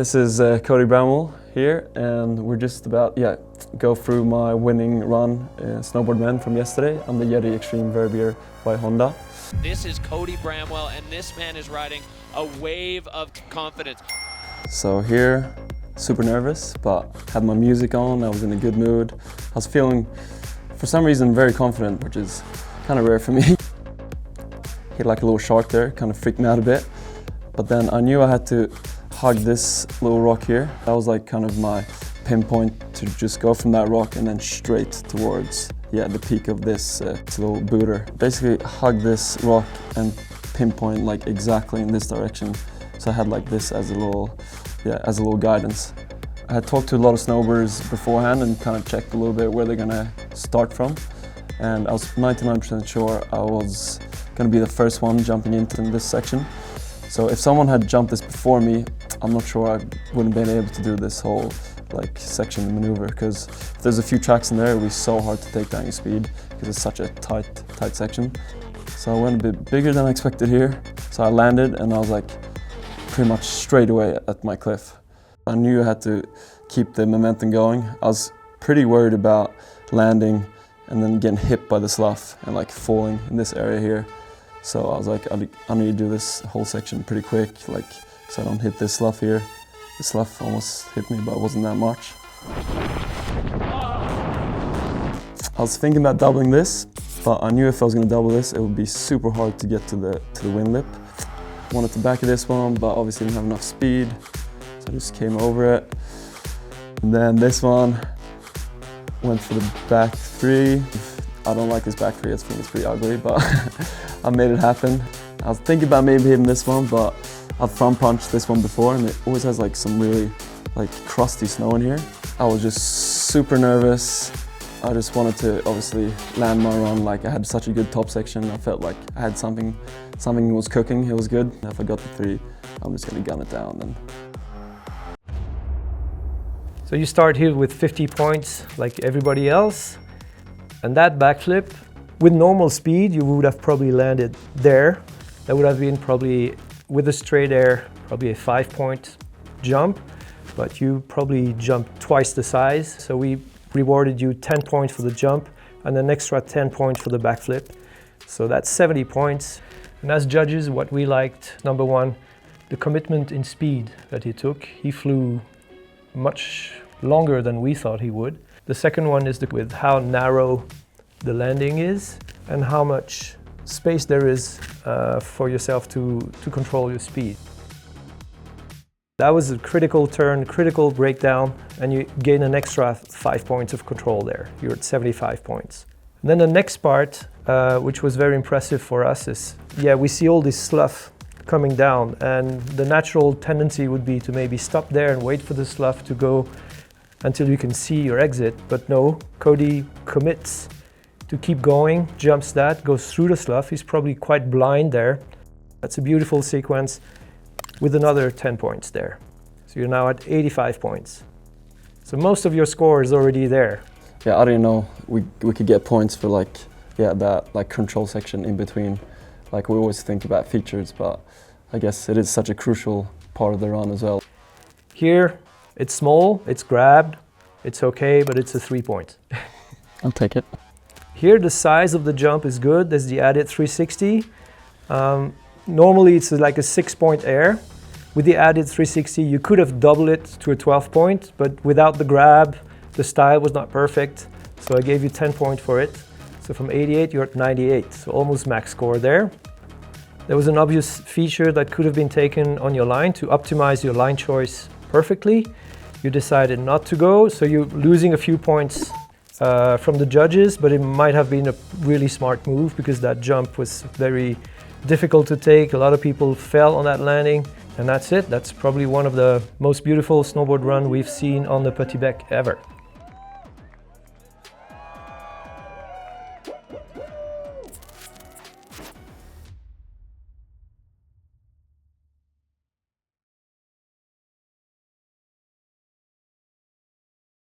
this is Cody Bramwell here, and we're just about go through my winning run snowboard men from yesterday on the YETI Xtreme Verbier by Honda. This is Cody Bramwell, and this man is riding a wave of confidence. So here, super nervous, but had my music on, I was in a good mood. I was feeling, for some reason, very confident, which is kind of rare for me. Hit like a little shark there, kind of freaked me out a bit. But then I knew I had to hug this little rock here. That was like kind of my pinpoint to just go from that rock and then straight towards the peak of this little booter. Basically hug this rock and pinpoint like exactly in this direction. So I had like this as a little guidance. I had talked to a lot of snowboarders beforehand and kind of checked a little bit where they're gonna start from. And I was 99% sure I was gonna be the first one jumping into this section. So if someone had jumped this before me, I'm not sure I wouldn't have been able to do this whole section maneuver, because if there's a few tracks in there, it would be so hard to take down your speed because it's such a tight section. So I went a bit bigger than I expected here. So I landed and I was like pretty much straight away at my cliff. I knew I had to keep the momentum going. I was pretty worried about landing and then getting hit by the slough and like falling in this area here. So I was like, I need to do this whole section pretty quick, so I don't hit this slough here. The slough almost hit me, but it wasn't that much. I was thinking about doubling this, but I knew if I was going to double this, it would be super hard to get to the wind lip. I wanted to back of this one, but obviously didn't have enough speed, so I just came over it. And then this one went for the back three. I don't like this back three, I think it's pretty ugly, but I made it happen. I was thinking about maybe hitting this one, but I've front punched this one before and it always has some really crusty snow in here. I was just super nervous. I just wanted to obviously land my run. I had such a good top section. I felt like I had something was cooking, it was good. If I got the three, I'm just gonna gun it down then. So you start here with 50 points like everybody else. And that backflip, with normal speed, you would have probably landed there. That would have been probably, with a straight air, probably a 5-point jump, but you probably jumped twice the size. So we rewarded you 10 points for the jump and an extra 10 points for the backflip. So that's 70 points. And as judges, what we liked, number one, the commitment in speed that he took. He flew much longer than we thought he would. The second one is with how narrow the landing is and how much space there is for yourself to control your speed. That was a critical turn, critical breakdown, and you gain an extra 5 points of control there. You're at 75 points. And then the next part, which was very impressive for us, is we see all this slough coming down, and the natural tendency would be to maybe stop there and wait for the slough to go until you can see your exit, but no, Cody commits to keep going, jumps that, goes through the slough. He's probably quite blind there. That's a beautiful sequence with another 10 points there. So you're now at 85 points. So most of your score is already there. Yeah, I didn't know we could get points for that control section in between. We always think about features, but I guess it is such a crucial part of the run as well. Here, it's small, it's grabbed, it's okay, but it's a 3 point. I'll take it. Here the size of the jump is good, there's the added 360. Normally it's like a 6-point air. With the added 360 you could have doubled it to a 12 point, but without the grab, the style was not perfect. So I gave you 10 points for it. So from 88 you're at 98, so almost max score there. There was an obvious feature that could have been taken on your line to optimize your line choice perfectly. You decided not to go, so you're losing a few points from the judges, but it might have been a really smart move because that jump was very difficult to take. A lot of people fell on that landing, and that's it. That's probably one of the most beautiful snowboard run we've seen on the Petit Bec ever.